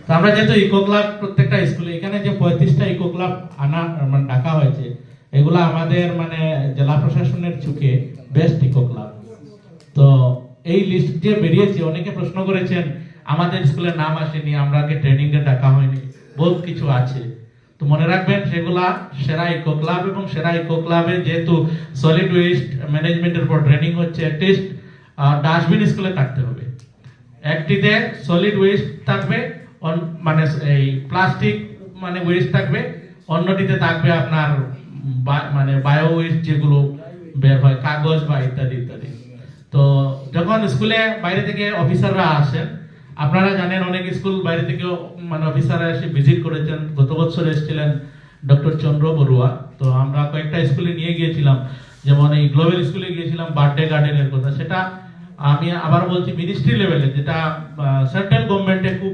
তো আমরা যেহেতু ইকো ক্লাব প্রত্যেকটা স্কুলে এখানে যে 35টা ইকো ক্লাব আনা মানে ডাকা হয়েছে, এগুলা আমাদের মানে জেলা প্রশাসনের চোখে বেস্ট ইকো ক্লাব। তো এই লিস্ট যে বেরিয়েছে, অনেকে প্রশ্ন করেছেন আমাদের স্কুলের নাম আসেনি, আমরা আগে ট্রেনিং এ ডাকা হয়নি, বহুত কিছু আছে। তো মনে রাখবেন সেগুলা সেরা ইকো ক্লাব, এবং সেরা ইকো ক্লাবে যেহেতু সলিড ওয়েস্ট ম্যানেজমেন্টের উপর ট্রেনিং হচ্ছে, অ্যাটলিস্ট ডাস্টবিন স্কুলে থাকতে হবে। একটিতে সলিড ওয়েস্ট থাকবে, মানে এই প্লাস্টিক মানে ওয়েস্ট থাকবে, অন্যটিতে থাকবে আপনার মানে বায়ো ওয়েস্ট যেগুলো বের হয়, কাগজ বা ইত্যাদি ইত্যাদি। তো যখন স্কুলে বাইরে থেকে অফিসাররা আসেন, আপনারা জানেন অনেক স্কুল বাইরে থেকেও মানে অফিসাররা এসে ভিজিট করেছেন। গত বছর এসেছিলেন ডক্টর চন্দ্র বড়ুয়া। তো আমরা কয়েকটা স্কুলে নিয়ে গিয়েছিলাম, যেমন এই গ্লোবাল স্কুলে গিয়েছিলাম বার্থডে গার্ডেনের কথা। সেটা আমি আবার বলছি মিনিস্ট্রি লেভেলে, যেটা সেন্ট্রাল গভর্নমেন্টে খুব